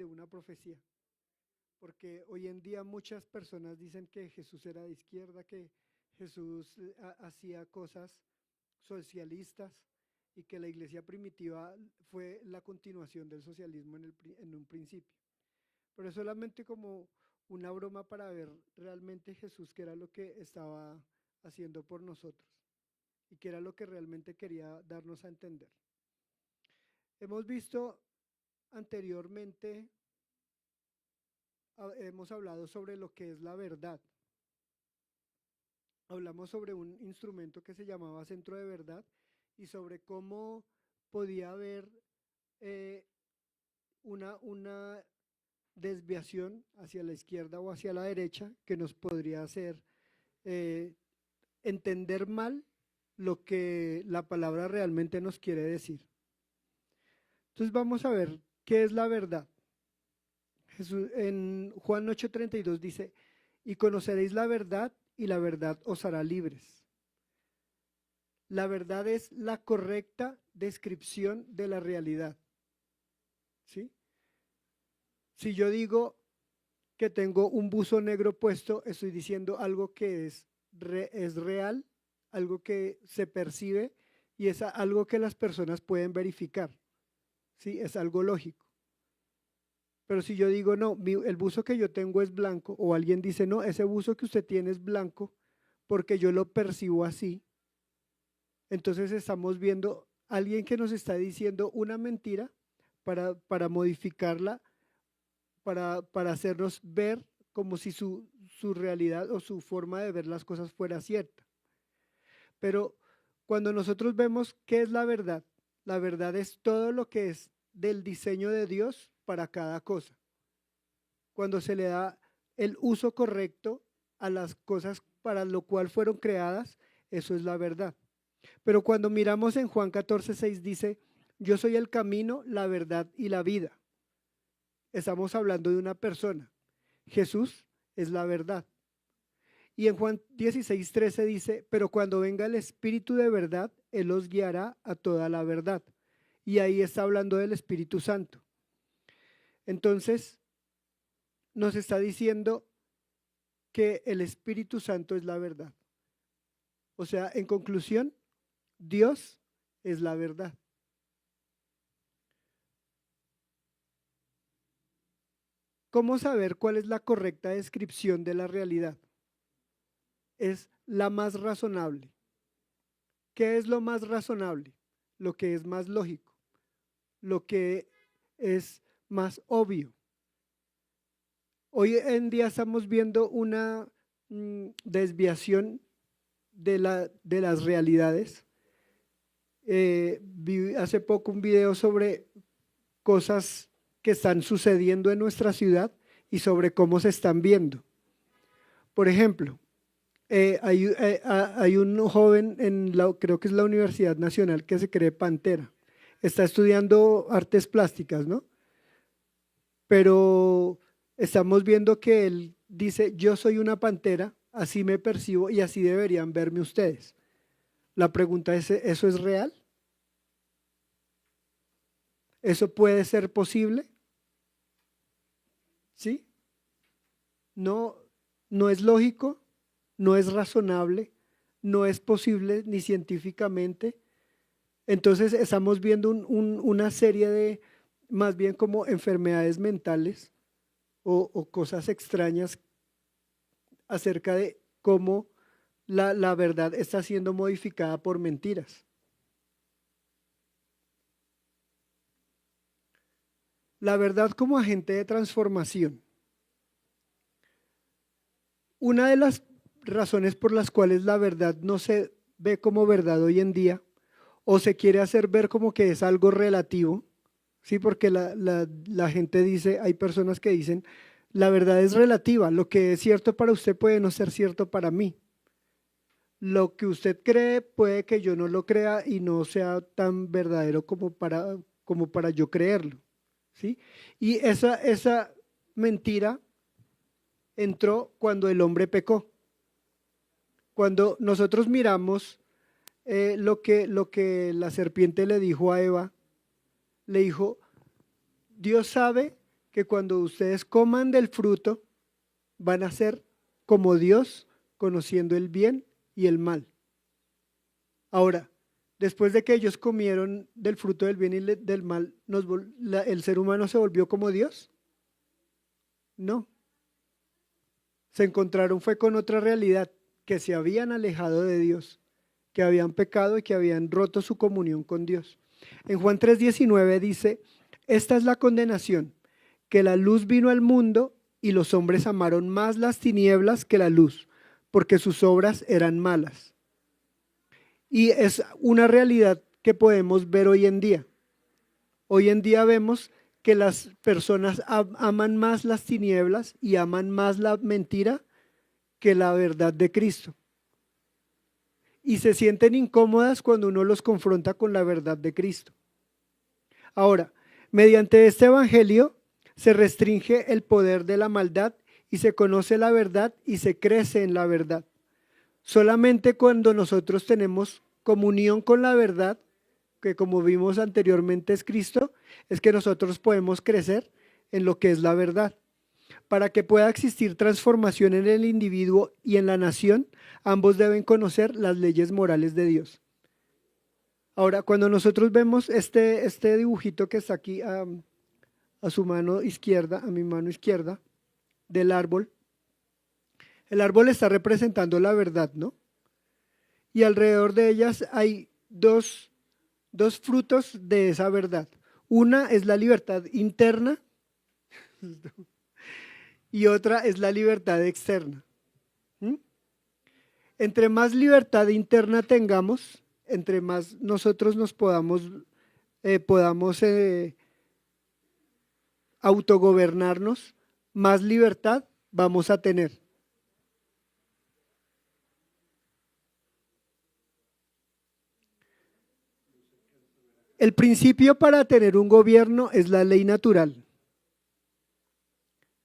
de una profecía, porque hoy en día muchas personas dicen que Jesús era de izquierda, que Jesús hacía cosas socialistas y que la iglesia primitiva fue la continuación del socialismo en un principio. Pero es solamente como una broma para ver realmente Jesús qué era lo que estaba haciendo por nosotros y qué era lo que realmente quería darnos a entender. Hemos visto anteriormente, hemos hablado sobre lo que es la verdad. Hablamos sobre un instrumento que se llamaba centro de verdad y sobre cómo podía haber eh, una desviación hacia la izquierda o hacia la derecha que nos podría hacer eh, entender mal lo que la palabra realmente nos quiere decir. Entonces vamos a ver qué es la verdad. Jesús, en Juan 8:32 dice, y conoceréis la verdad y la verdad os hará libres. La verdad es la correcta descripción de la realidad. ¿Sí? Si yo digo que tengo un buzo negro puesto, estoy diciendo algo que es real, algo que se percibe y es algo que las personas pueden verificar. ¿Sí? Es algo lógico. Pero si yo digo, no, el buzo que yo tengo es blanco, o alguien dice, no, ese buzo que usted tiene es blanco, porque yo lo percibo así, entonces estamos viendo a alguien que nos está diciendo una mentira para modificarla, para hacernos ver como si su realidad o su forma de ver las cosas fuera cierta. Pero cuando nosotros vemos qué es la verdad es todo lo que es del diseño de Dios para cada cosa. Cuando se le da el uso correcto a las cosas para lo cual fueron creadas, eso es la verdad. Pero cuando miramos en Juan 14:6 dice, yo soy el camino, la verdad y la vida. Estamos hablando de una persona. Jesús es la verdad. Y en Juan 16:13 dice, pero cuando venga el Espíritu de verdad, Él os guiará a toda la verdad. Y ahí está hablando del Espíritu Santo. Entonces, nos está diciendo que el Espíritu Santo es la verdad. O sea, en conclusión, Dios es la verdad. ¿Cómo saber cuál es la correcta descripción de la realidad? Es la más razonable. ¿Qué es lo más razonable? Lo que es más lógico, lo que es más obvio. Hoy en día estamos viendo una desviación de las realidades. Vi hace poco un video sobre cosas que están sucediendo en nuestra ciudad y sobre cómo se están viendo. Por ejemplo, hay un joven creo que es la Universidad Nacional, que se cree pantera. Está estudiando artes plásticas, ¿no? Pero estamos viendo que él dice, yo soy una pantera, así me percibo y así deberían verme ustedes. La pregunta es, ¿eso es real? ¿Eso puede ser posible? ¿Sí? No, no es lógico, no es razonable, no es posible ni científicamente. Entonces estamos viendo una serie de, más bien como enfermedades mentales o cosas extrañas acerca de cómo la verdad está siendo modificada por mentiras. La verdad como agente de transformación. Una de las razones por las cuales la verdad no se ve como verdad hoy en día o se quiere hacer ver como que es algo relativo, ¿sí? Porque la gente dice, hay personas que dicen, la verdad es relativa, lo que es cierto para usted puede no ser cierto para mí. Lo que usted cree puede que yo no lo crea y no sea tan verdadero como para yo creerlo. ¿Sí? Y esa mentira entró cuando el hombre pecó. Cuando nosotros miramos lo que la serpiente le dijo a Eva, le dijo, Dios sabe que cuando ustedes coman del fruto, van a ser como Dios, conociendo el bien y el mal. Ahora, después de que ellos comieron del fruto del bien y del mal, ¿el ser humano se volvió como Dios? No. Se encontraron fue con otra realidad, que se habían alejado de Dios, que habían pecado y que habían roto su comunión con Dios. En Juan 3:19 dice, esta es la condenación, que la luz vino al mundo y los hombres amaron más las tinieblas que la luz, porque sus obras eran malas. Y es una realidad que podemos ver hoy en día. Hoy en día vemos que las personas aman más las tinieblas y aman más la mentira que la verdad de Cristo. Y se sienten incómodas cuando uno los confronta con la verdad de Cristo. Ahora, mediante este evangelio se restringe el poder de la maldad y se conoce la verdad y se crece en la verdad. Solamente cuando nosotros tenemos comunión con la verdad, que como vimos anteriormente es Cristo, es que nosotros podemos crecer en lo que es la verdad. Para que pueda existir transformación en el individuo y en la nación, ambos deben conocer las leyes morales de Dios. Ahora, cuando nosotros vemos este dibujito que está aquí a su mano izquierda, a mi mano izquierda, del árbol, el árbol está representando la verdad, ¿no? Y alrededor de ellas hay dos frutos de esa verdad. Una es la libertad interna y otra es la libertad externa. Entre más libertad interna tengamos, entre más nosotros nos podamos autogobernarnos, más libertad vamos a tener. El principio para tener un gobierno es la ley natural.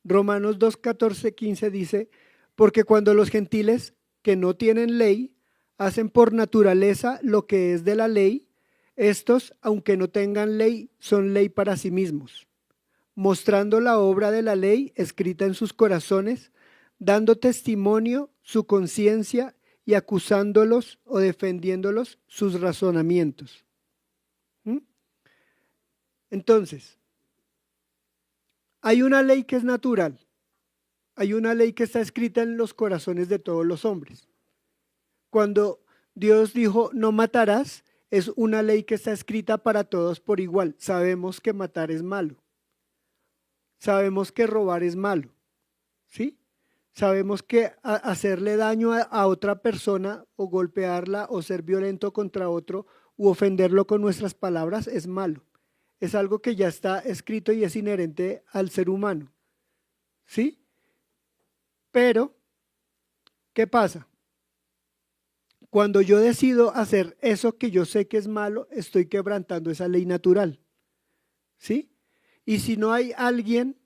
Romanos 2, 14, 15 dice, porque cuando los gentiles que no tienen ley hacen por naturaleza lo que es de la ley, estos, aunque no tengan ley, son ley para sí mismos, mostrando la obra de la ley escrita en sus corazones, dando testimonio su conciencia y acusándolos o defendiéndolos sus razonamientos. Entonces, hay una ley que es natural, hay una ley que está escrita en los corazones de todos los hombres. Cuando Dios dijo no matarás, es una ley que está escrita para todos por igual. Sabemos que matar es malo, sabemos que robar es malo, ¿sí? Sabemos que hacerle daño a otra persona o golpearla o ser violento contra otro u ofenderlo con nuestras palabras es malo. Es algo que ya está escrito y es inherente al ser humano, ¿sí? Pero, ¿qué pasa? Cuando yo decido hacer eso que yo sé que es malo, estoy quebrantando esa ley natural, ¿sí? Y si no hay alguien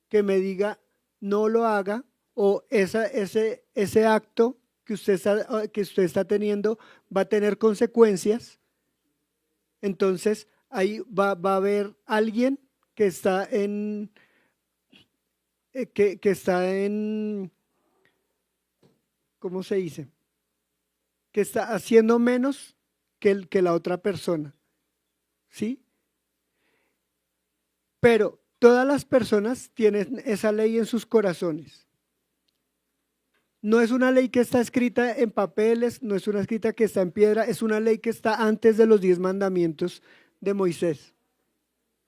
que me diga no lo haga o ese acto que usted está teniendo va a tener consecuencias, entonces ahí va a haber alguien que está ¿cómo se dice? Que está haciendo menos que la otra persona, ¿sí? Pero todas las personas tienen esa ley en sus corazones. No es una ley que está escrita en papeles, no es una escrita que está en piedra, es una ley que está antes de los 10 mandamientos de Moisés.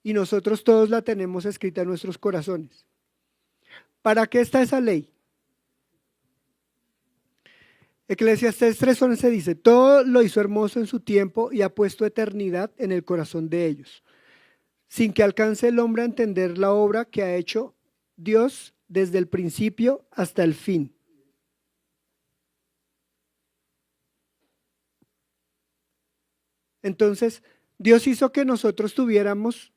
Y nosotros todos la tenemos escrita en nuestros corazones. ¿Para qué está esa ley? Eclesiastés 3:11 dice, todo lo hizo hermoso en su tiempo y ha puesto eternidad en el corazón de ellos, sin que alcance el hombre a entender la obra que ha hecho Dios desde el principio hasta el fin. Entonces, Dios hizo que nosotros tuviéramos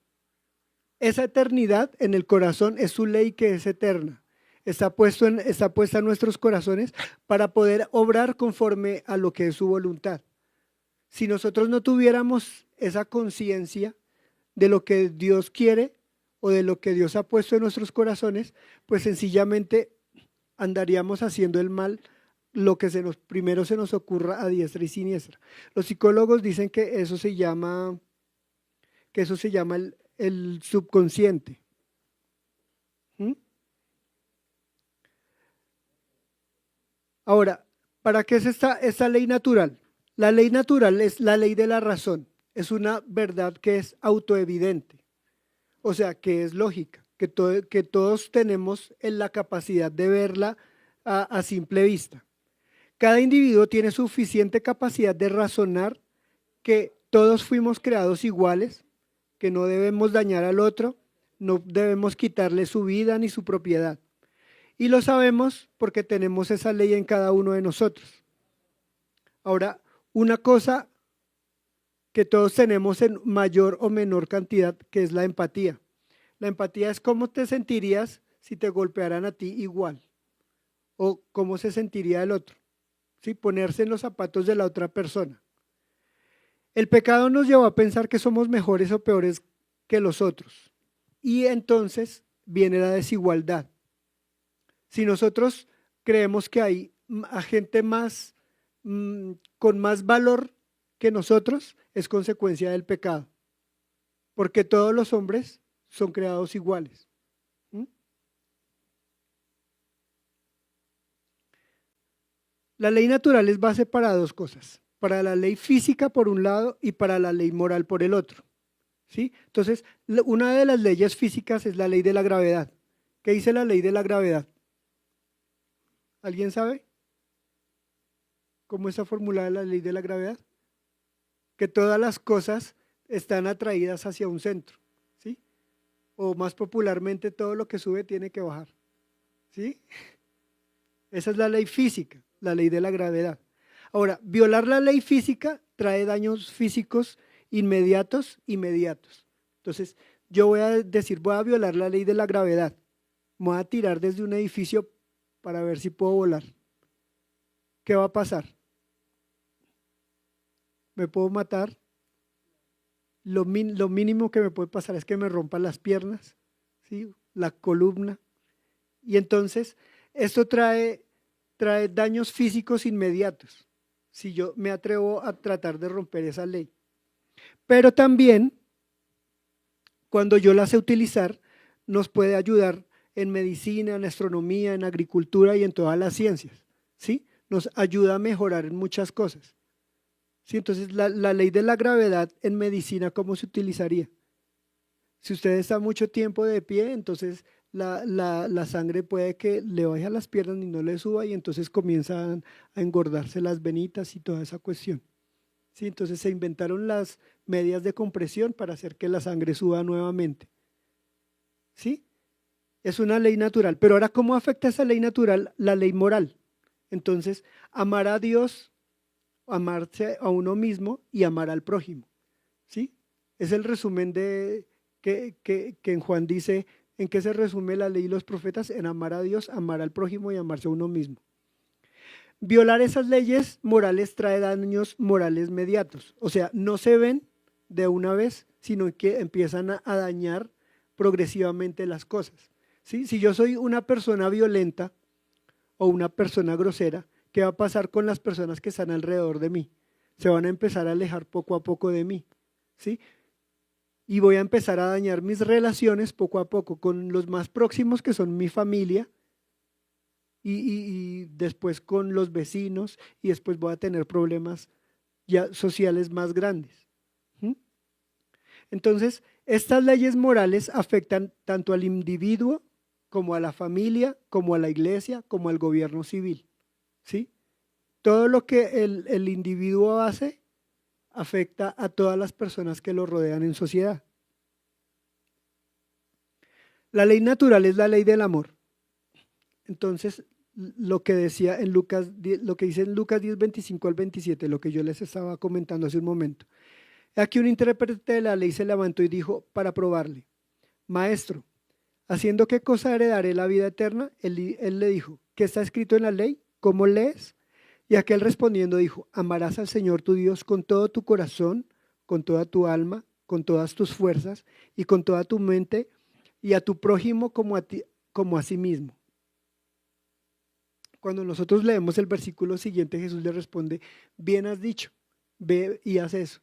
esa eternidad en el corazón, es su ley que es eterna. Está puesta en nuestros corazones para poder obrar conforme a lo que es su voluntad. Si nosotros no tuviéramos esa conciencia de lo que Dios quiere o de lo que Dios ha puesto en nuestros corazones, pues sencillamente andaríamos haciendo el mal, lo que primero se nos ocurra a diestra y siniestra. Los psicólogos dicen que eso se llama el subconsciente. ¿Mm? Ahora, ¿para qué es esta ley natural? La ley natural es la ley de la razón, es una verdad que es autoevidente, o sea, que es lógica, que todos tenemos en la capacidad de verla a simple vista. Cada individuo tiene suficiente capacidad de razonar que todos fuimos creados iguales, que no debemos dañar al otro, no debemos quitarle su vida ni su propiedad. Y lo sabemos porque tenemos esa ley en cada uno de nosotros. Ahora, una cosa que todos tenemos en mayor o menor cantidad, que es la empatía. La empatía es cómo te sentirías si te golpearan a ti igual, o cómo se sentiría el otro, ¿sí? Ponerse en los zapatos de la otra persona. El pecado nos llevó a pensar que somos mejores o peores que los otros, y entonces viene la desigualdad. Si nosotros creemos que hay a gente más con más valor que nosotros, es consecuencia del pecado, porque todos los hombres son creados iguales. La ley natural es base para dos cosas, para la ley física por un lado y para la ley moral por el otro. ¿Sí? Entonces, una de las leyes físicas es la ley de la gravedad. ¿Qué dice la ley de la gravedad? ¿Alguien sabe cómo está formulada la ley de la gravedad? Que todas las cosas están atraídas hacia un centro, ¿sí? O más popularmente, todo lo que sube tiene que bajar, ¿sí? Esa es la ley física, la ley de la gravedad. Ahora, violar la ley física trae daños físicos inmediatos. Entonces, yo voy a decir, voy a violar la ley de la gravedad. Me voy a tirar desde un edificio para ver si puedo volar. ¿Qué va a pasar? ¿Me puedo matar? Lo mínimo que me puede pasar es que me rompan las piernas, ¿sí? La columna. Y entonces, esto trae daños físicos inmediatos, si yo me atrevo a tratar de romper esa ley. Pero también, cuando yo la sé utilizar, nos puede ayudar en medicina, en astronomía, en agricultura y en todas las ciencias, ¿sí? Nos ayuda a mejorar en muchas cosas. ¿Sí? Entonces, la ley de la gravedad en medicina, ¿cómo se utilizaría? Si usted está mucho tiempo de pie, entonces la sangre puede que le baje a las piernas y no le suba, y entonces comienzan a engordarse las venitas y toda esa cuestión. ¿Sí? Entonces se inventaron las medias de compresión para hacer que la sangre suba nuevamente. ¿Sí? Es una ley natural. Pero ahora, ¿cómo afecta esa ley natural la ley moral? Entonces, amar a Dios, amarse a uno mismo y amar al prójimo. ¿Sí? Es el resumen que en Juan dice, ¿en qué se resume la ley y los profetas? En amar a Dios, amar al prójimo y amarse a uno mismo. Violar esas leyes morales trae daños morales inmediatos. O sea, no se ven de una vez, sino que empiezan a dañar progresivamente las cosas. ¿Sí? Si yo soy una persona violenta o una persona grosera, ¿qué va a pasar con las personas que están alrededor de mí? Se van a empezar a alejar poco a poco de mí, ¿sí? Y voy a empezar a dañar mis relaciones poco a poco con los más próximos, que son mi familia, y después con los vecinos, y después voy a tener problemas ya sociales más grandes. Entonces, estas leyes morales afectan tanto al individuo como a la familia, como a la iglesia, como al gobierno civil. ¿Sí? Todo lo que el individuo hace afecta a todas las personas que lo rodean en sociedad. La ley natural es la ley del amor. Entonces, lo que decía en Lucas, lo que dice en Lucas 10, 25 al 27, lo que yo les estaba comentando hace un momento. Aquí un intérprete de la ley se levantó y dijo para probarle: Maestro, ¿haciendo qué cosa heredaré la vida eterna? Él le dijo: ¿qué está escrito en la ley? ¿Cómo lees? Y aquel respondiendo dijo: amarás al Señor tu Dios con todo tu corazón, con toda tu alma, con todas tus fuerzas y con toda tu mente, y a tu prójimo como a ti, como a sí mismo. Cuando nosotros leemos el versículo siguiente, Jesús le responde, bien has dicho, ve y haz eso.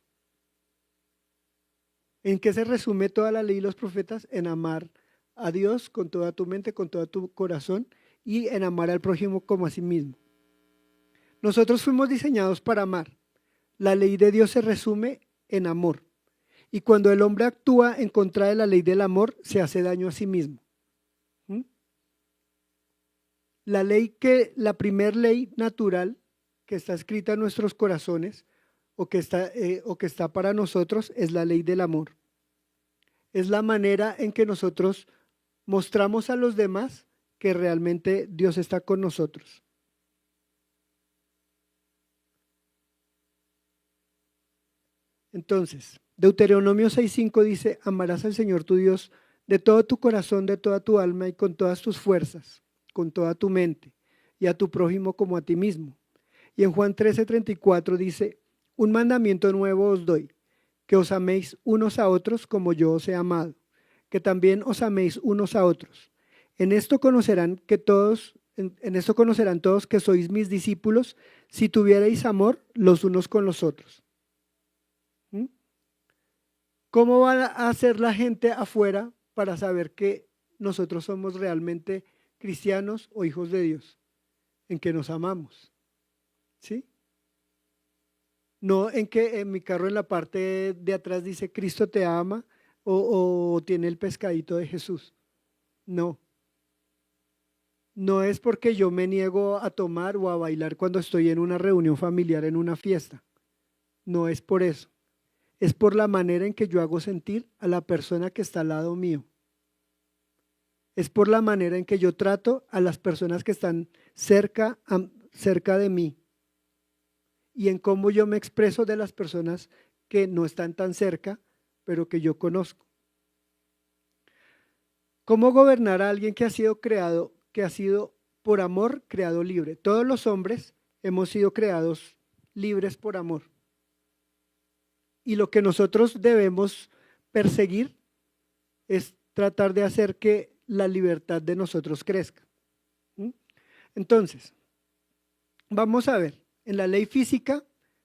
¿En qué se resume toda la ley y los profetas? En amar a Dios con toda tu mente, con todo tu corazón y en amar al prójimo como a sí mismo. Nosotros fuimos diseñados para amar. La ley de Dios se resume en amor. Y cuando el hombre actúa en contra de la ley del amor, se hace daño a sí mismo. ¿Mm? La primer ley natural que está escrita en nuestros corazones o que está para nosotros es la ley del amor. Es la manera en que nosotros mostramos a los demás que realmente Dios está con nosotros. Entonces, Deuteronomio 6:5 dice, amarás al Señor tu Dios de todo tu corazón, de toda tu alma y con todas tus fuerzas, con toda tu mente, y a tu prójimo como a ti mismo. Y en Juan 13:34 dice, un mandamiento nuevo os doy, que os améis unos a otros como yo os he amado, que también os améis unos a otros. En esto conocerán todos que sois mis discípulos, si tuvierais amor los unos con los otros. ¿Mm? ¿Cómo va a hacer la gente afuera para saber que nosotros somos realmente cristianos o hijos de Dios? En que nos amamos, ¿sí? No en que en mi carro en la parte de atrás dice Cristo te ama o tiene el pescadito de Jesús. No, no es porque yo me niego a tomar o a bailar cuando estoy en una reunión familiar, en una fiesta. No es por eso. Es por la manera en que yo hago sentir a la persona que está al lado mío. Es por la manera en que yo trato a las personas que están cerca de mí y en cómo yo me expreso de las personas que no están tan cerca, pero que yo conozco. ¿Cómo gobernar a alguien que ha sido creado, que ha sido por amor creado libre? Todos los hombres hemos sido creados libres por amor. Y lo que nosotros debemos perseguir es tratar de hacer que la libertad de nosotros crezca. ¿Mm? Entonces, vamos a ver, en la ley física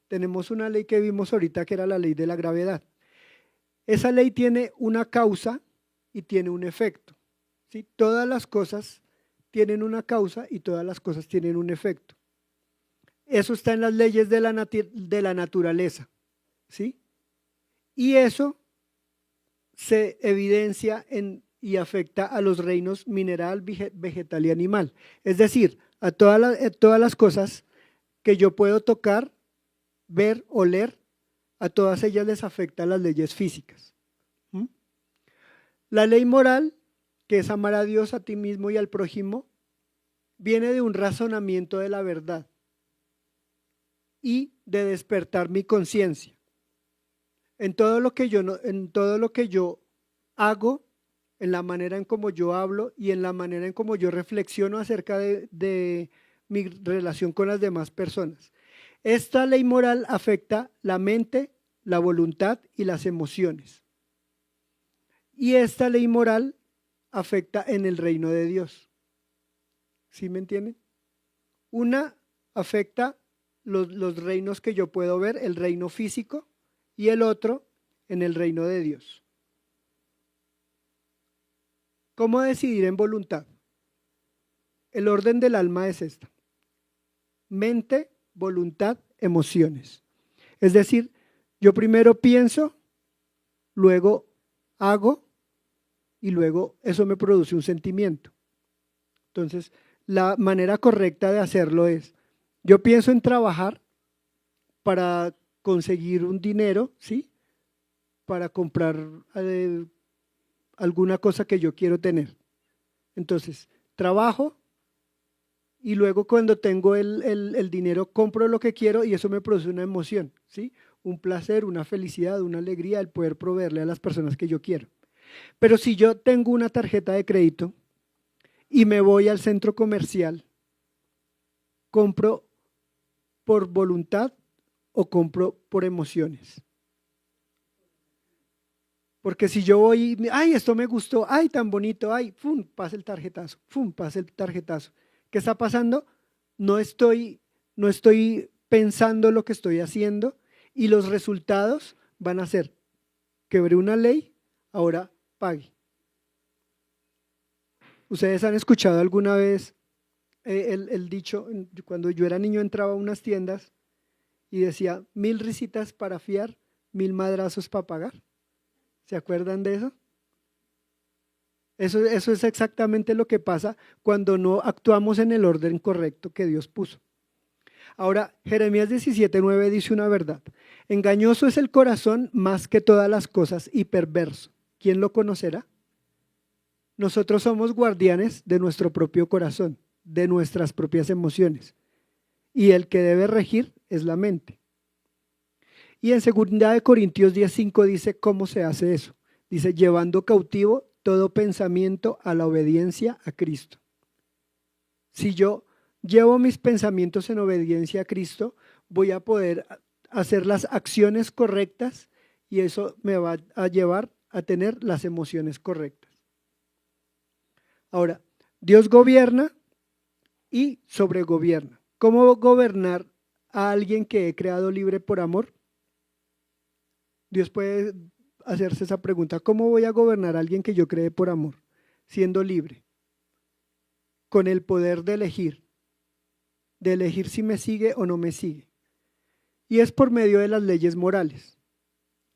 tenemos una ley que vimos ahorita que era la ley de la gravedad. Esa ley tiene una causa y tiene un efecto. ¿Sí? Todas las cosas tienen una causa y todas las cosas tienen un efecto. Eso está en las leyes de la naturaleza. ¿Sí? Y eso se evidencia y afecta a los reinos mineral, vegetal y animal. Es decir, a todas las cosas que yo puedo tocar, ver, oler, a todas ellas les afectan las leyes físicas. ¿Mm? La ley moral, que es amar a Dios, a ti mismo y al prójimo, viene de un razonamiento de la verdad y de despertar mi conciencia. En todo lo que yo hago, en la manera en cómo yo hablo y en la manera en cómo yo reflexiono acerca de mi relación con las demás personas. Esta ley moral afecta la mente, la voluntad y las emociones. Y esta ley moral afecta en el reino de Dios. ¿Sí me entienden? Una afecta los reinos que yo puedo ver, el reino físico, y el otro en el reino de Dios. ¿Cómo decidir en voluntad? El orden del alma es esta: mente, voluntad, emociones. Es decir, yo primero pienso, luego hago y luego eso me produce un sentimiento. Entonces, la manera correcta de hacerlo es, yo pienso en trabajar para conseguir un dinero, ¿sí? Para comprar alguna cosa que yo quiero tener. Entonces, trabajo y luego cuando tengo el dinero compro lo que quiero y eso me produce una emoción, ¿sí? Un placer, una felicidad, una alegría el poder proveerle a las personas que yo quiero. Pero si yo tengo una tarjeta de crédito y me voy al centro comercial, ¿compro por voluntad o compro por emociones? Porque si yo voy, ay, esto me gustó, ay, tan bonito, ay, ¡fum! Pasa el tarjetazo, ¡fum! Pasa el tarjetazo. ¿Qué está pasando? No estoy, no estoy pensando lo que estoy haciendo y los resultados van a ser, quebré una ley, ahora pague. ¿Ustedes han escuchado alguna vez el dicho? Cuando yo era niño entraba a unas tiendas y decía 1000 risitas para fiar, 1000 madrazos para pagar. ¿Se acuerdan de eso? Eso es exactamente lo que pasa cuando no actuamos en el orden correcto que Dios puso. Ahora, Jeremías 17:9 dice una verdad. Engañoso es el corazón más que todas las cosas y perverso. ¿Quién lo conocerá? Nosotros somos guardianes de nuestro propio corazón, de nuestras propias emociones. Y el que debe regir es la mente. Y en 2 Corintios 10:5 dice cómo se hace eso. Dice, llevando cautivo todo pensamiento a la obediencia a Cristo. Si yo llevo mis pensamientos en obediencia a Cristo, voy a poder hacer las acciones correctas y eso me va a llevar a tener las emociones correctas. Ahora, Dios gobierna y sobregobierna. ¿Cómo gobernar a alguien que he creado libre por amor? Dios puede hacerse esa pregunta. ¿Cómo voy a gobernar a alguien que yo creé por amor? Siendo libre. Con el poder de elegir si me sigue o no me sigue. Y es por medio de las leyes morales.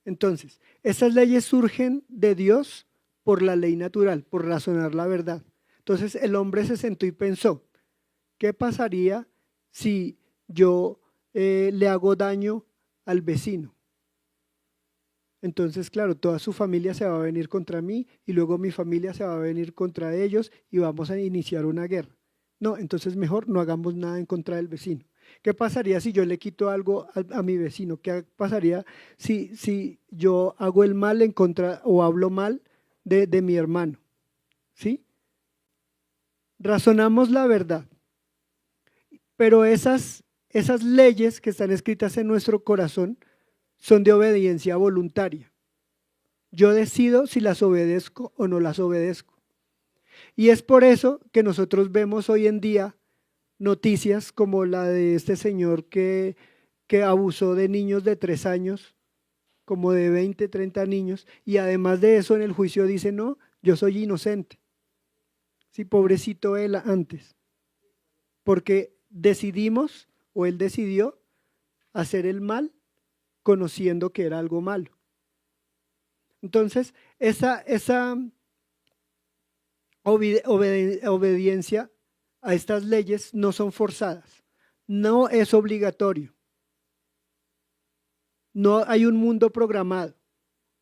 Entonces, estas leyes surgen de Dios por la ley natural, por razonar la verdad. Entonces el hombre se sentó y pensó, ¿qué pasaría si yo le hago daño al vecino? Entonces, claro, toda su familia se va a venir contra mí y luego mi familia se va a venir contra ellos y vamos a iniciar una guerra. No, entonces mejor no hagamos nada en contra del vecino. ¿Qué pasaría si yo le quito algo a mi vecino? ¿Qué pasaría si yo hago el mal en contra o hablo mal de mi hermano? ¿Sí? Razonamos la verdad, pero esas leyes que están escritas en nuestro corazón son de obediencia voluntaria. Yo decido si las obedezco o no las obedezco. Y es por eso que nosotros vemos hoy en día noticias como la de este señor que abusó de niños de 3 años, como de 20, 30 niños, y además de eso en el juicio dice, no, yo soy inocente. Sí, pobrecito él antes, porque decidimos o él decidió hacer el mal conociendo que era algo malo. Entonces, esa obediencia a estas leyes no son forzadas, no es obligatorio. No hay un mundo programado.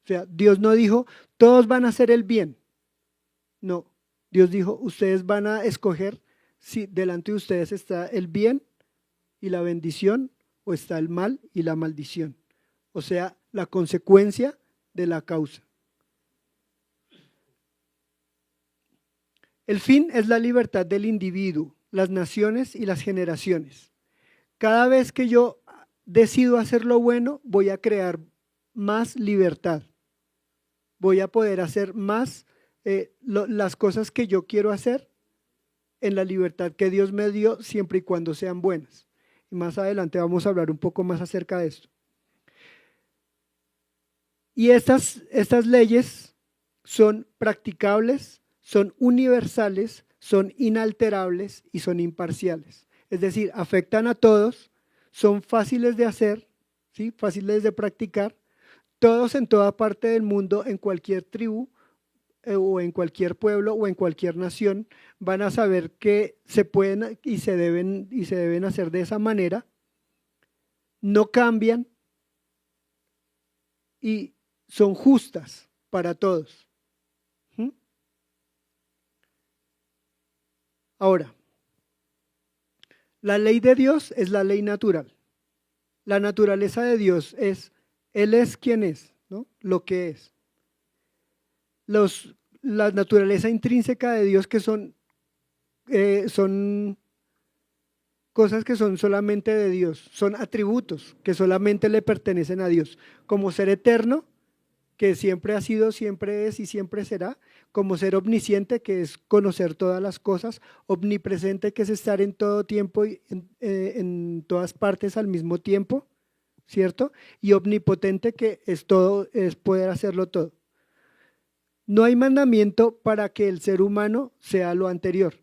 O sea, Dios no dijo, todos van a hacer el bien. No, Dios dijo, ustedes van a escoger si delante de ustedes está el bien y la bendición o está el mal y la maldición. O sea, la consecuencia de la causa. El fin es la libertad del individuo, las naciones y las generaciones. Cada vez que yo decido hacer lo bueno, voy a crear más libertad. Voy a poder hacer más las cosas que yo quiero hacer en la libertad que Dios me dio, siempre y cuando sean buenas. Y más adelante vamos a hablar un poco más acerca de esto. Y estas leyes son practicables, son universales, son inalterables y son imparciales. Es decir, afectan a todos, son fáciles de hacer, ¿sí? Fáciles de practicar. Todos en toda parte del mundo, en cualquier tribu o en cualquier pueblo o en cualquier nación, van a saber que se pueden y se deben hacer de esa manera. No cambian y son justas para todos. Ahora, la ley de Dios es la ley natural. La naturaleza de Dios es, Él es quien es, ¿no? Lo que es. La naturaleza intrínseca de Dios que son cosas que son solamente de Dios, son atributos que solamente le pertenecen a Dios. Como ser eterno, que siempre ha sido, siempre es y siempre será, como ser omnisciente, que es conocer todas las cosas, omnipresente, que es estar en todo tiempo y en todas partes al mismo tiempo, ¿cierto? Y omnipotente, que es todo, es poder hacerlo todo. No hay mandamiento para que el ser humano sea lo anterior.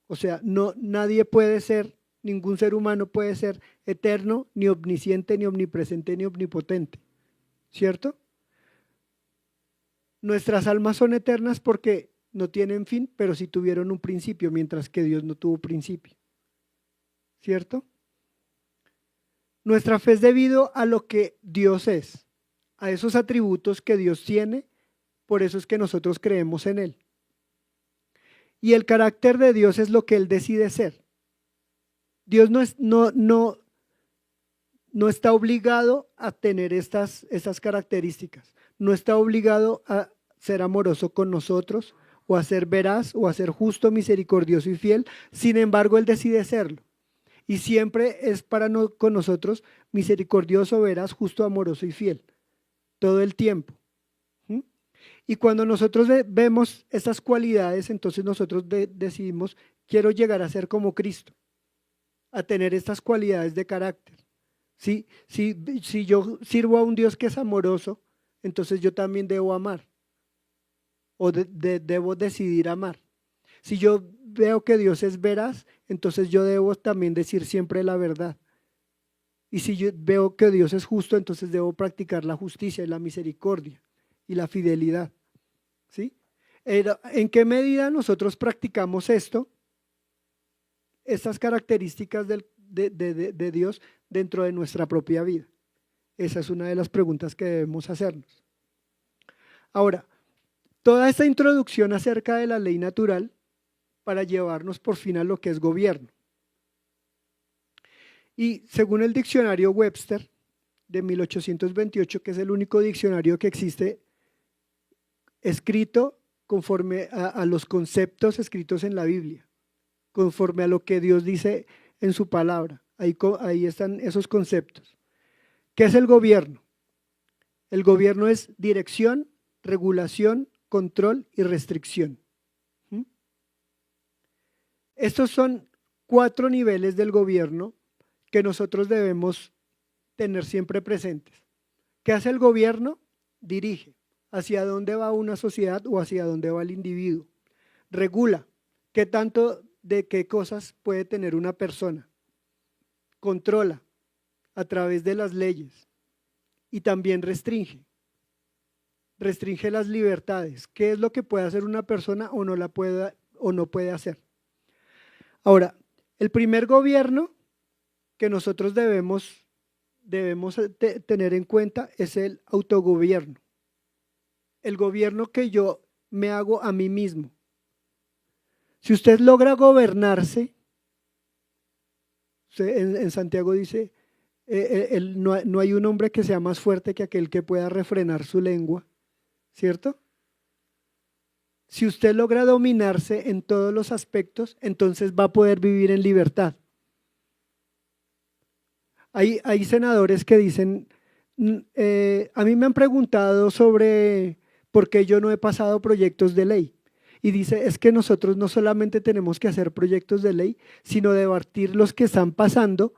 O sea, no, nadie puede ser, ningún ser humano puede ser eterno, ni omnisciente, ni omnipresente, ni omnipotente, ¿cierto? Nuestras almas son eternas porque no tienen fin, pero sí tuvieron un principio, mientras que Dios no tuvo principio, ¿cierto? Nuestra fe es debido a lo que Dios es, a esos atributos que Dios tiene, por eso es que nosotros creemos en Él. Y el carácter de Dios es lo que Él decide ser. Dios no está obligado a tener estas características, no está obligado a ser amoroso con nosotros o a ser veraz o a ser justo, misericordioso y fiel. Sin embargo, Él decide serlo y siempre es con nosotros misericordioso, veraz, justo, amoroso y fiel, todo el tiempo. Y cuando nosotros vemos estas cualidades, entonces nosotros decidimos, quiero llegar a ser como Cristo, a tener estas cualidades de carácter. Si yo sirvo a un Dios que es amoroso, entonces yo también debo amar o debo decidir amar. Si yo veo que Dios es veraz, entonces yo debo también decir siempre la verdad. Y si yo veo que Dios es justo, entonces debo practicar la justicia y la misericordia y la fidelidad. ¿Sí? ¿En qué medida nosotros practicamos esto? Estas características de Dios dentro de nuestra propia vida. Esa es una de las preguntas que debemos hacernos. Ahora, toda esta introducción acerca de la ley natural para llevarnos por fin a lo que es gobierno. Y según el diccionario Webster de 1828, que es el único diccionario que existe escrito conforme a los conceptos escritos en la Biblia, conforme a lo que Dios dice en su palabra. Ahí están esos conceptos. ¿Qué es el gobierno? El gobierno es dirección, regulación, control y restricción. Estos son 4 niveles del gobierno que nosotros debemos tener siempre presentes. ¿Qué hace el gobierno? Dirige. ¿Hacia dónde va una sociedad o hacia dónde va el individuo? Regula. ¿Qué tanto de qué cosas puede tener una persona? Controla a través de las leyes y también restringe. Restringe las libertades. ¿Qué es lo que puede hacer una persona o no puede hacer? Ahora, el primer gobierno que nosotros debemos tener en cuenta es el autogobierno. El gobierno que yo me hago a mí mismo. Si usted logra gobernarse, en Santiago dice, no hay un hombre que sea más fuerte que aquel que pueda refrenar su lengua, ¿cierto? Si usted logra dominarse en todos los aspectos, entonces va a poder vivir en libertad. Hay senadores que dicen, a mí me han preguntado sobre por qué yo no he pasado proyectos de ley. Y dice, es que nosotros no solamente tenemos que hacer proyectos de ley, sino debatir los que están pasando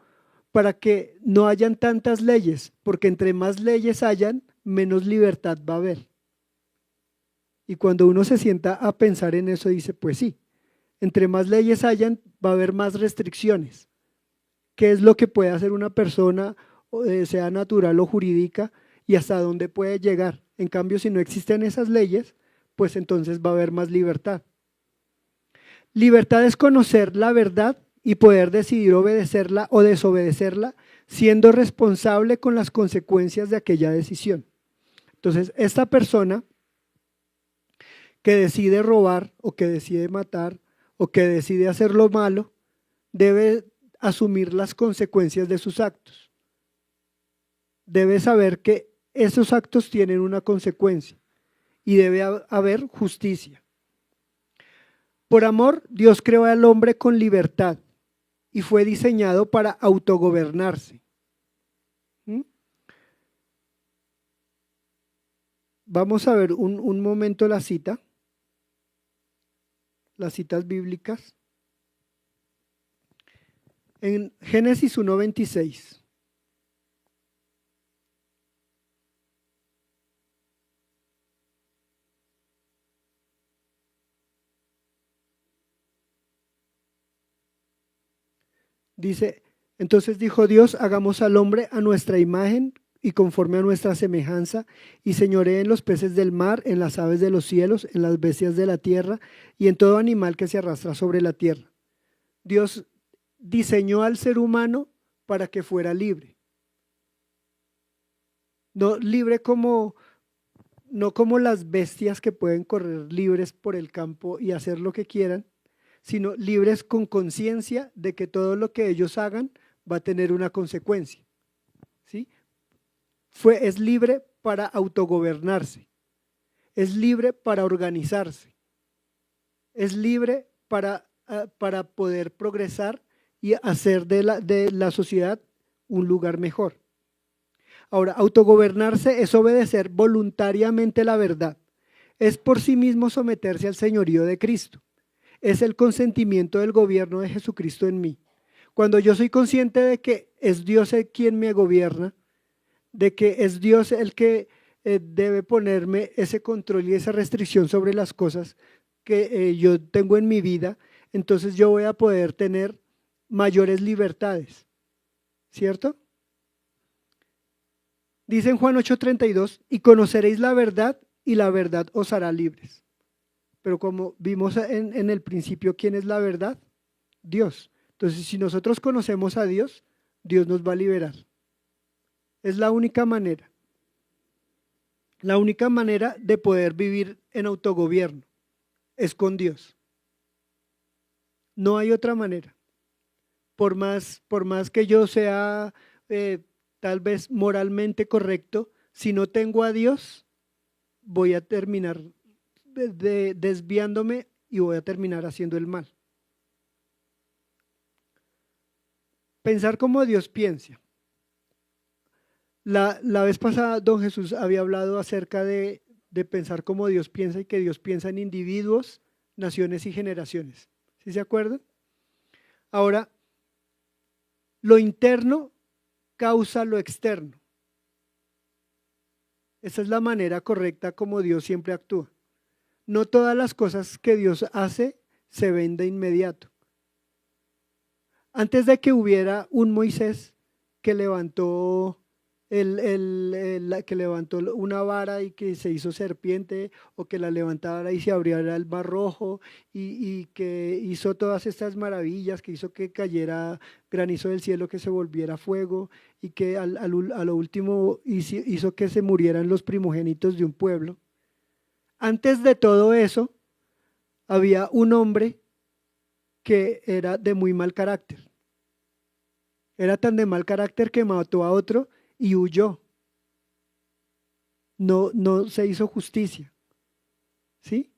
para que no hayan tantas leyes, porque entre más leyes hayan, menos libertad va a haber. Y cuando uno se sienta a pensar en eso, dice, pues sí, entre más leyes hayan, va a haber más restricciones. ¿Qué es lo que puede hacer una persona, sea natural o jurídica, y hasta dónde puede llegar? En cambio, si no existen esas leyes, pues entonces va a haber más libertad. Libertad es conocer la verdad y poder decidir obedecerla o desobedecerla, siendo responsable con las consecuencias de aquella decisión. Entonces, esta persona que decide robar o que decide matar o que decide hacer lo malo, debe asumir las consecuencias de sus actos. Debe saber que esos actos tienen una consecuencia y debe haber justicia. Por amor, Dios creó al hombre con libertad y fue diseñado para autogobernarse. Vamos a ver un momento la cita, las citas bíblicas. En Génesis 1:26. Dice, entonces dijo Dios, hagamos al hombre a nuestra imagen y conforme a nuestra semejanza, y señoree en los peces del mar, en las aves de los cielos, en las bestias de la tierra, y en todo animal que se arrastra sobre la tierra. Dios diseñó al ser humano para que fuera libre. No libre como, no como las bestias que pueden correr libres por el campo y hacer lo que quieran, sino libres con conciencia de que todo lo que ellos hagan va a tener una consecuencia. ¿Sí? Es libre para autogobernarse, es libre para organizarse, es libre para poder progresar y hacer de la sociedad un lugar mejor. Ahora, autogobernarse es obedecer voluntariamente la verdad, es por sí mismo someterse al señorío de Cristo, es el consentimiento del gobierno de Jesucristo en mí. Cuando yo soy consciente de que es Dios el quien me gobierna, de que es Dios el que debe ponerme ese control y esa restricción sobre las cosas que yo tengo en mi vida, entonces yo voy a poder tener mayores libertades, ¿cierto? Dice en Juan 8:32, y conoceréis la verdad y la verdad os hará libres. Pero como vimos en el principio, ¿quién es la verdad? Dios. Entonces, si nosotros conocemos a Dios, Dios nos va a liberar. Es la única manera. La única manera de poder vivir en autogobierno es con Dios. No hay otra manera. Por más que yo sea tal vez moralmente correcto, si no tengo a Dios, voy a terminar desviándome y voy a terminar haciendo el mal. Pensar como Dios piensa. La vez pasada, don Jesús había hablado acerca de pensar como Dios piensa y que Dios piensa en individuos, naciones y generaciones. ¿Sí se acuerdan? Ahora, lo interno causa lo externo. Esa es la manera correcta como Dios siempre actúa. No todas las cosas que Dios hace se ven de inmediato. Antes de que hubiera un Moisés que levantó que levantó una vara y que se hizo serpiente, o que la levantara y se abriera el mar rojo, y que hizo todas estas maravillas, que hizo que cayera granizo del cielo, que se volviera fuego, y que a lo último hizo que se murieran los primogénitos de un pueblo. Antes de todo eso, había un hombre que era de muy mal carácter. Era tan de mal carácter que mató a otro y huyó. No se hizo justicia. ¿Sí?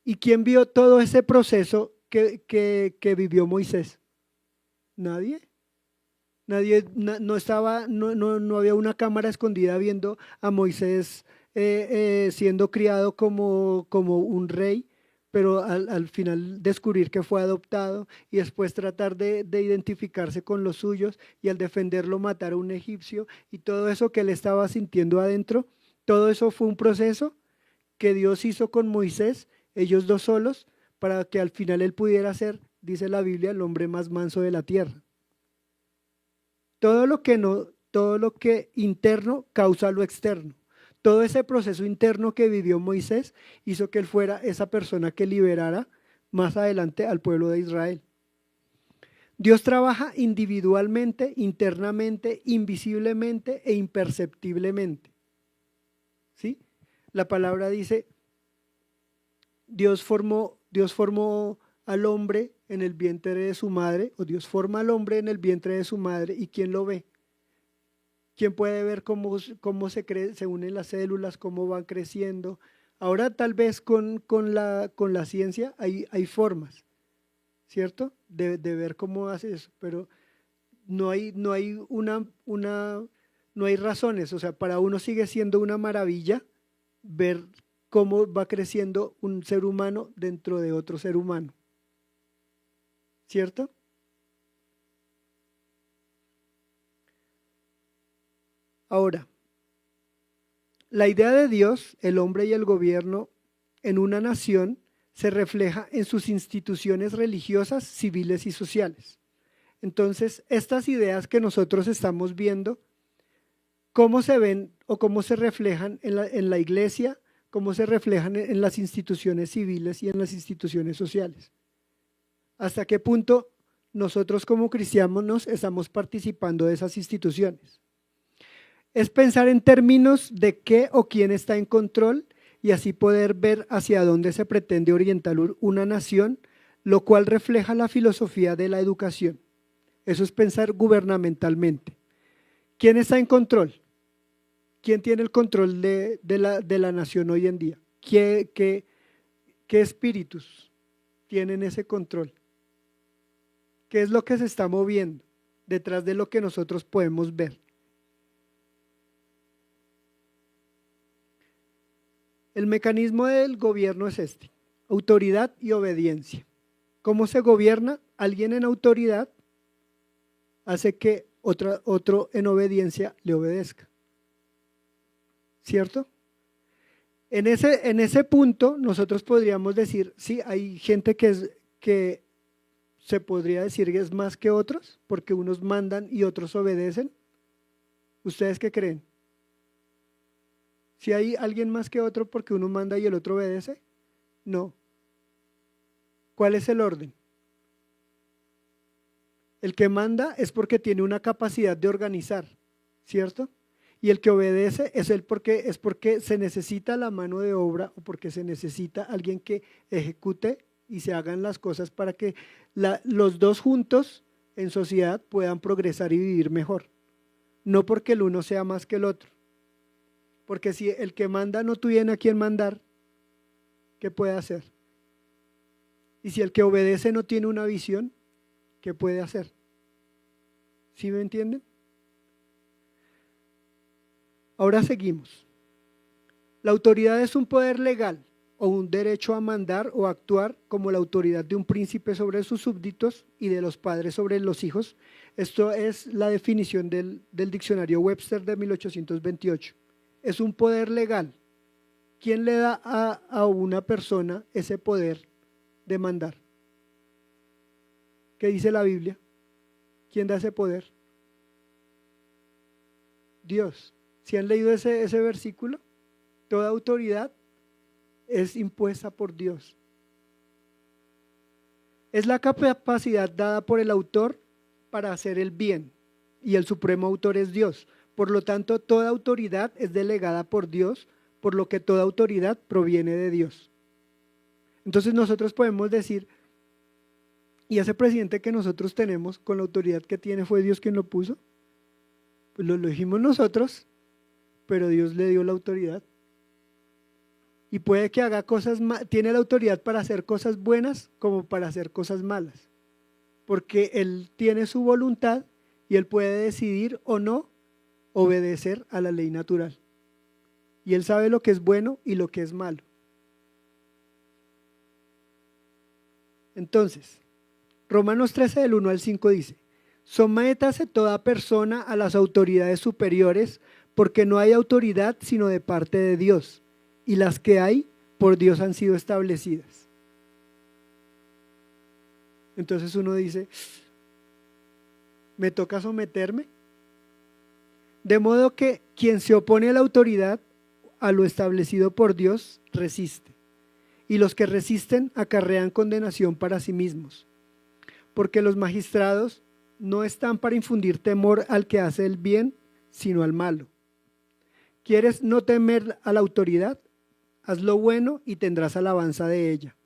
¿Y quién vio todo ese proceso que vivió Moisés? Nadie. Nadie, no había una cámara escondida viendo a Moisés siendo criado como un rey, pero al final descubrir que fue adoptado y después tratar de identificarse con los suyos, y al defenderlo matar a un egipcio, y todo eso que él estaba sintiendo adentro, todo eso fue un proceso que Dios hizo con Moisés, ellos dos solos, para que al final él pudiera ser, dice la Biblia, el hombre más manso de la tierra. Todo lo que interno causa lo externo. Todo ese proceso interno que vivió Moisés hizo que él fuera esa persona que liberara más adelante al pueblo de Israel. Dios trabaja individualmente, internamente, invisiblemente e imperceptiblemente. ¿Sí? La palabra dice, Dios formó al hombre en el vientre de su madre, o Dios forma al hombre en el vientre de su madre, ¿y quién lo ve? ¿Quién puede ver cómo se unen las células, cómo van creciendo? Ahora tal vez con la ciencia hay formas, ¿cierto? De ver cómo hace eso, pero no hay no hay razones, o sea, para uno sigue siendo una maravilla ver cómo va creciendo un ser humano dentro de otro ser humano, ¿cierto? Ahora, la idea de Dios, el hombre y el gobierno en una nación se refleja en sus instituciones religiosas, civiles y sociales. Entonces, estas ideas que nosotros estamos viendo, ¿cómo se ven o cómo se reflejan en la iglesia? ¿Cómo se reflejan en las instituciones civiles y en las instituciones sociales? ¿Hasta qué punto nosotros como cristianos estamos participando de esas instituciones? Es pensar en términos de qué o quién está en control y así poder ver hacia dónde se pretende orientar una nación, lo cual refleja la filosofía de la educación. Eso es pensar gubernamentalmente. ¿Quién está en control? ¿Quién tiene el control de la nación hoy en día? ¿Qué espíritus tienen ese control? ¿Qué es lo que se está moviendo detrás de lo que nosotros podemos ver? El mecanismo del gobierno es este: autoridad y obediencia. ¿Cómo se gobierna? Alguien en autoridad hace que otro en obediencia le obedezca, ¿cierto? En ese punto nosotros podríamos decir, sí, hay gente que se podría decir que es más que otros, porque unos mandan y otros obedecen. ¿Ustedes qué creen? ¿Si hay alguien más que otro porque uno manda y el otro obedece? No. ¿Cuál es el orden? El que manda es porque tiene una capacidad de organizar, ¿cierto? Y el que obedece es porque se necesita la mano de obra o porque se necesita alguien que ejecute y se hagan las cosas para que los dos juntos en sociedad puedan progresar y vivir mejor. No porque el uno sea más que el otro. Porque si el que manda no tiene a quién mandar, ¿qué puede hacer? Y si el que obedece no tiene una visión, ¿qué puede hacer? ¿Sí me entienden? Ahora seguimos. La autoridad es un poder legal o un derecho a mandar o actuar como la autoridad de un príncipe sobre sus súbditos y de los padres sobre los hijos. Esto es la definición del diccionario Webster de 1828. Es un poder legal. ¿Quién le da a una persona ese poder de mandar? ¿Qué dice la Biblia? ¿Quién da ese poder? Dios. ¿Sí han leído ese versículo? Toda autoridad es impuesta por Dios. Es la capacidad dada por el autor para hacer el bien, y el supremo autor es Dios. Por lo tanto, toda autoridad es delegada por Dios, por lo que toda autoridad proviene de Dios. Entonces nosotros podemos decir, ¿y ese presidente que nosotros tenemos con la autoridad que tiene fue Dios quien lo puso? Pues lo elegimos nosotros, pero Dios le dio la autoridad. Y puede que haga cosas, tiene la autoridad para hacer cosas buenas como para hacer cosas malas, porque Él tiene su voluntad y Él puede decidir o no obedecer a la ley natural. Y Él sabe lo que es bueno y lo que es malo. Entonces, Romanos 13 del 1 al 5 dice: sométase toda persona a las autoridades superiores, porque no hay autoridad sino de parte de Dios, y las que hay por Dios han sido establecidas. Entonces uno dice, ¿me toca someterme? De modo que quien se opone a la autoridad, a lo establecido por Dios, resiste. Y los que resisten acarrean condenación para sí mismos. Porque los magistrados no están para infundir temor al que hace el bien, sino al malo. ¿Quieres no temer a la autoridad? Haz lo bueno y tendrás alabanza de ella.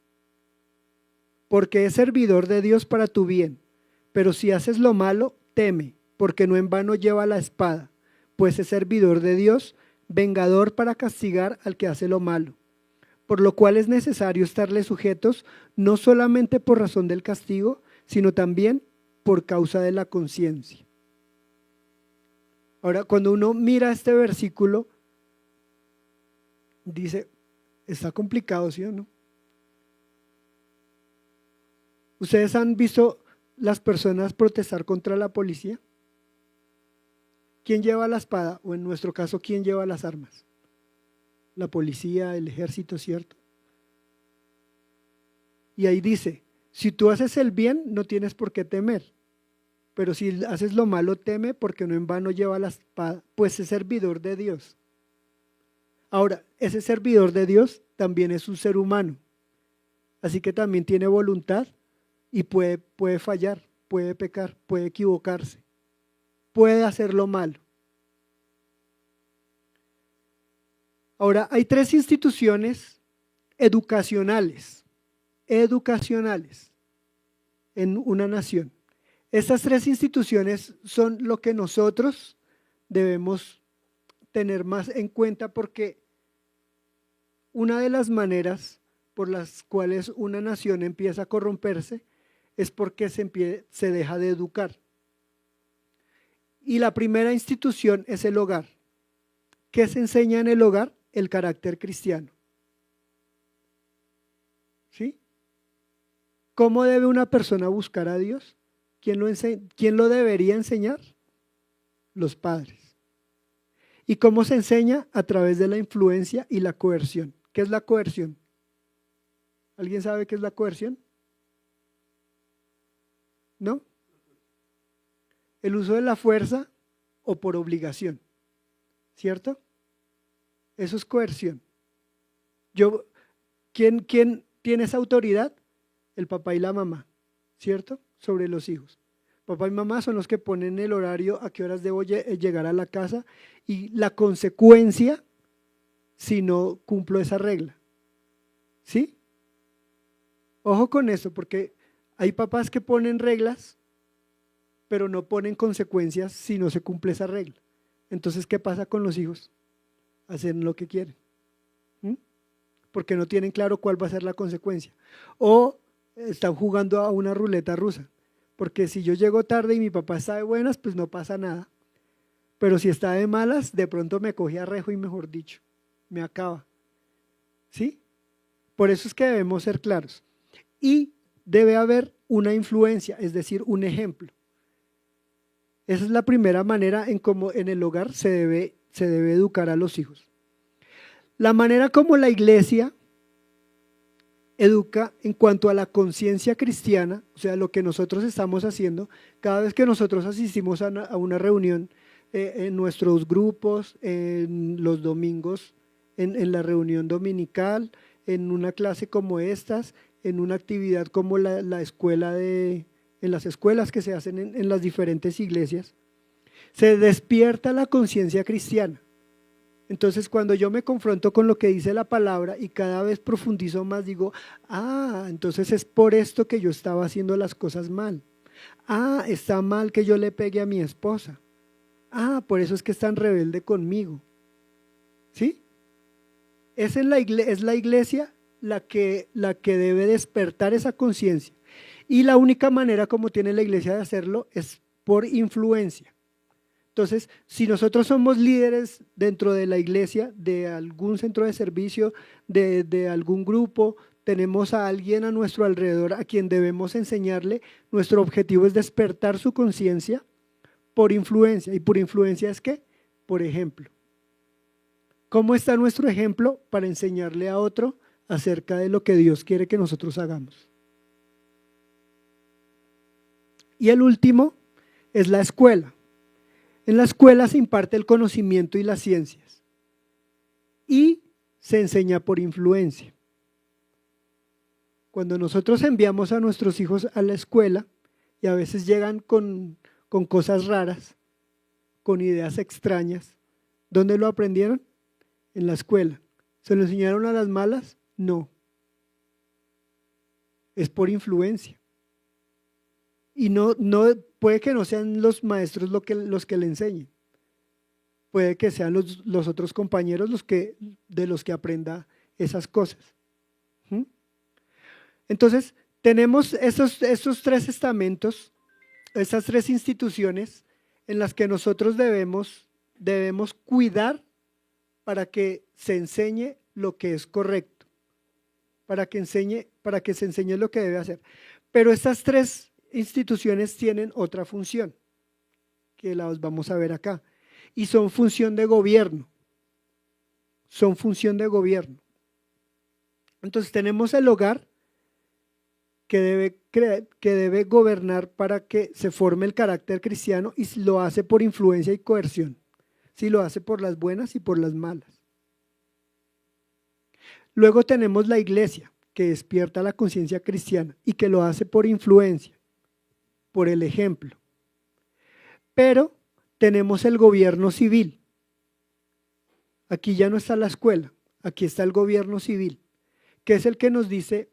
Porque es servidor de Dios para tu bien. Pero si haces lo malo, teme, porque no en vano lleva la espada, pues es servidor de Dios, vengador para castigar al que hace lo malo. Por lo cual es necesario estarle sujetos, no solamente por razón del castigo, sino también por causa de la conciencia. Ahora, cuando uno mira este versículo, dice, está complicado, ¿sí o no? ¿Ustedes han visto las personas protestar contra la policía? ¿Quién lleva la espada? O en nuestro caso, ¿quién lleva las armas? La policía, el ejército, ¿cierto? Y ahí dice, si tú haces el bien, no tienes por qué temer. Pero si haces lo malo, teme, porque no en vano lleva la espada, pues es servidor de Dios. Ahora, ese servidor de Dios también es un ser humano. Así que también tiene voluntad y puede fallar, puede pecar, puede equivocarse, puede hacer lo malo. Ahora, hay 3 instituciones educacionales en una nación. Estas 3 instituciones son lo que nosotros debemos tener más en cuenta, porque una de las maneras por las cuales una nación empieza a corromperse es porque se deja de educar. Y la primera institución es el hogar. ¿Qué se enseña en el hogar? El carácter cristiano. ¿Sí? ¿Cómo debe una persona buscar a Dios? ¿Quién lo debería enseñar? Los padres. ¿Y cómo se enseña? A través de la influencia y la coerción. ¿Qué es la coerción? ¿Alguien sabe qué es la coerción? ¿No? El uso de la fuerza o por obligación, ¿cierto? Eso es coerción. ¿Quién tiene esa autoridad? El papá y la mamá, ¿cierto? Sobre los hijos. Papá y mamá son los que ponen el horario, a qué horas debo llegar a la casa, y la consecuencia si no cumplo esa regla. ¿Sí? Ojo con eso, porque hay papás que ponen reglas, pero no ponen consecuencias si no se cumple esa regla. Entonces, ¿qué pasa con los hijos? Hacen lo que quieren, porque no tienen claro cuál va a ser la consecuencia. O están jugando a una ruleta rusa, porque si yo llego tarde y mi papá está de buenas, pues no pasa nada. Pero si está de malas, de pronto me coge a rejo y, mejor dicho, me acaba. ¿Sí? Por eso es que debemos ser claros. Y debe haber una influencia, es decir, un ejemplo. Esa es la primera manera en cómo en el hogar se debe educar a los hijos. La manera como la iglesia educa en cuanto a la conciencia cristiana, o sea, lo que nosotros estamos haciendo, cada vez que nosotros asistimos a una reunión, en nuestros grupos, en los domingos, en la reunión dominical, en una clase como estas, en una actividad como la escuela en las escuelas que se hacen en las diferentes iglesias, se despierta la conciencia cristiana. Entonces, cuando yo me confronto con lo que dice la palabra y cada vez profundizo más, digo, entonces es por esto que yo estaba haciendo las cosas mal. Está mal que yo le pegue a mi esposa. Por eso es que es tan rebelde conmigo. ¿Sí? Es la iglesia la que debe despertar esa conciencia. Y la única manera como tiene la iglesia de hacerlo es por influencia. Entonces, si nosotros somos líderes dentro de la iglesia, de algún centro de servicio, de algún grupo, tenemos a alguien a nuestro alrededor a quien debemos enseñarle, nuestro objetivo es despertar su conciencia por influencia. ¿Y por influencia es qué? Por ejemplo. ¿Cómo está nuestro ejemplo para enseñarle a otro acerca de lo que Dios quiere que nosotros hagamos? Y el último es la escuela. En la escuela se imparte el conocimiento y las ciencias y se enseña por influencia. Cuando nosotros enviamos a nuestros hijos a la escuela y a veces llegan con cosas raras, con ideas extrañas, ¿dónde lo aprendieron? En la escuela. ¿Se lo enseñaron a las malas? No. Es por influencia. Y no puede que no sean los maestros los que le enseñen. Puede que sean los otros compañeros de los que aprenda esas cosas. Entonces, tenemos estos 3 estamentos, estas 3 instituciones en las que nosotros debemos debemos cuidar para que se enseñe lo que es correcto, para que se enseñe lo que debe hacer. Pero estas tres instituciones tienen otra función, que las vamos a ver acá, y son función de gobierno. Son función de gobierno. Entonces tenemos el hogar que debe gobernar para que se forme el carácter cristiano, y lo hace por influencia y coerción. Sí, lo hace por las buenas y por las malas. Luego tenemos la iglesia, que despierta la conciencia cristiana y que lo hace por influencia, por el ejemplo. Pero tenemos el gobierno civil. Aquí ya no está la escuela, aquí está el gobierno civil, que es el que nos dice,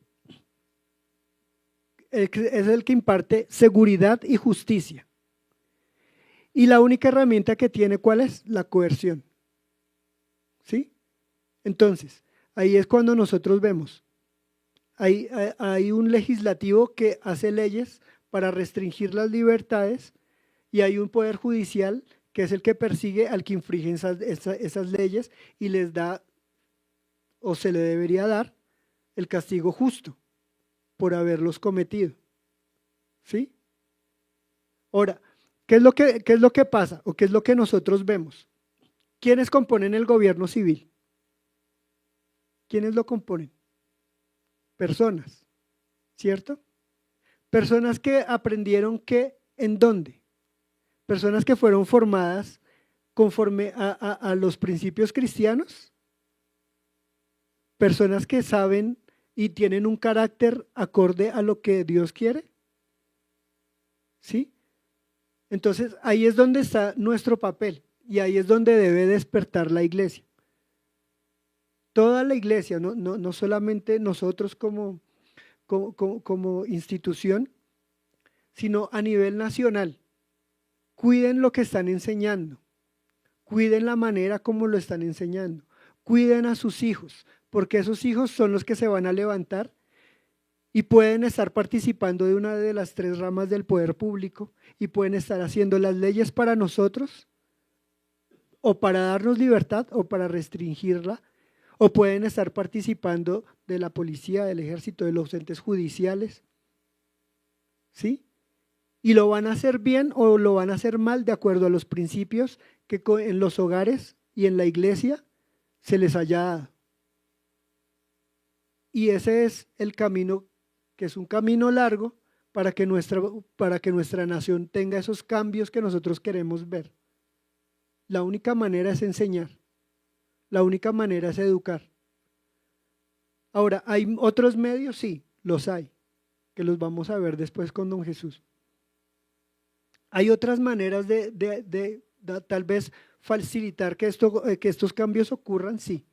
es el que imparte seguridad y justicia. Y la única herramienta que tiene, ¿cuál es? La coerción. ¿Sí? Entonces, ahí es cuando nosotros vemos, hay un legislativo que hace leyes para restringir las libertades, y hay un poder judicial que es el que persigue al que infringe esas leyes y les da, o se le debería dar, el castigo justo por haberlos cometido. ¿Sí? Ahora, ¿qué es lo que pasa o qué es lo que nosotros vemos? ¿Quiénes componen el gobierno civil? ¿Quiénes lo componen? Personas, ¿cierto? Personas que aprendieron que, ¿en dónde? Personas que fueron formadas conforme a los principios cristianos, personas que saben y tienen un carácter acorde a lo que Dios quiere. ¿Sí? Entonces ahí es donde está nuestro papel y ahí es donde debe despertar la iglesia. Toda la iglesia, no solamente nosotros como institución, sino a nivel nacional. Cuiden lo que están enseñando, cuiden la manera como lo están enseñando, cuiden a sus hijos, porque esos hijos son los que se van a levantar y pueden estar participando de una de las tres ramas del poder público y pueden estar haciendo las leyes para nosotros, o para darnos libertad o para restringirla, o pueden estar participando de la policía, del ejército, de los entes judiciales. ¿Sí? Y lo van a hacer bien o lo van a hacer mal de acuerdo a los principios que en los hogares y en la iglesia se les haya dado. Y ese es el camino, que es un camino largo para que nuestra nación tenga esos cambios que nosotros queremos ver. La única manera es enseñar, la única manera es educar. Ahora, ¿hay otros medios? Sí, los hay, que los vamos a ver después con don Jesús. Hay otras maneras de tal vez facilitar que estos cambios ocurran, sí.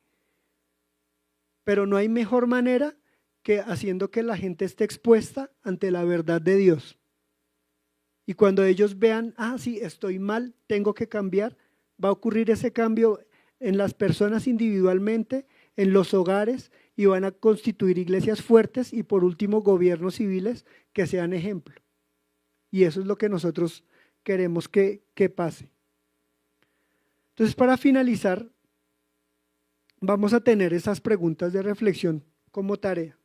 Pero no hay mejor manera que haciendo que la gente esté expuesta ante la verdad de Dios. Y cuando ellos vean, sí, estoy mal, tengo que cambiar, va a ocurrir ese cambio en las personas individualmente, en los hogares, y van a constituir iglesias fuertes y por último gobiernos civiles que sean ejemplo. Y eso es lo que nosotros queremos que pase. Entonces, para finalizar, vamos a tener esas preguntas de reflexión como tarea.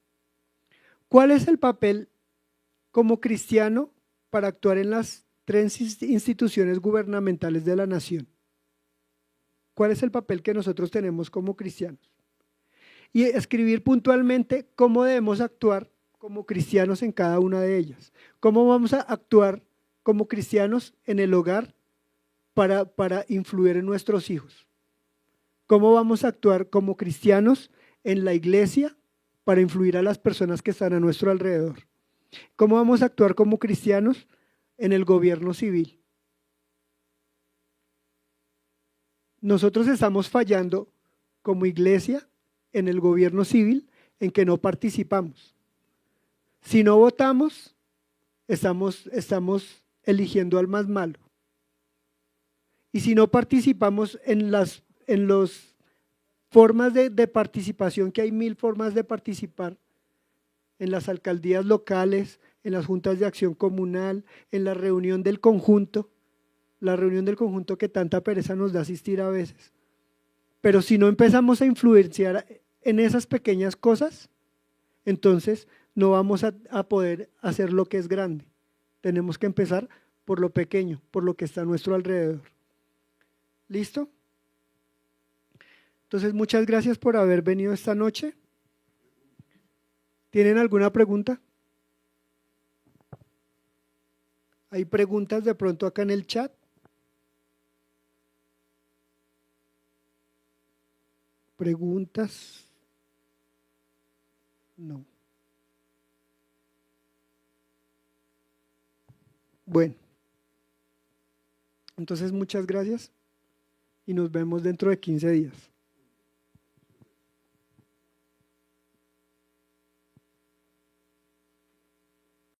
¿Cuál es el papel como cristiano para actuar en las tres instituciones gubernamentales de la nación? ¿Cuál es el papel que nosotros tenemos como cristianos? Y escribir puntualmente cómo debemos actuar como cristianos en cada una de ellas. ¿Cómo vamos a actuar como cristianos en el hogar para influir en nuestros hijos? ¿Cómo vamos a actuar como cristianos en la iglesia para influir a las personas que están a nuestro alrededor? ¿Cómo vamos a actuar como cristianos en el gobierno civil? Nosotros estamos fallando como iglesia en el gobierno civil en que no participamos. Si no votamos, estamos eligiendo al más malo. Y si no participamos en las formas de participación, que hay 1000 formas de participar, en las alcaldías locales, en las juntas de acción comunal, en la reunión del conjunto, la reunión del conjunto que tanta pereza nos da asistir a veces. Pero si no empezamos a influenciar en esas pequeñas cosas, entonces no vamos a poder hacer lo que es grande. Tenemos que empezar por lo pequeño, por lo que está a nuestro alrededor. ¿Listo? Entonces, muchas gracias por haber venido esta noche. ¿Tienen alguna pregunta? ¿Hay preguntas de pronto acá en el chat? ¿Preguntas? No. Bueno, entonces muchas gracias y nos vemos dentro de 15 días.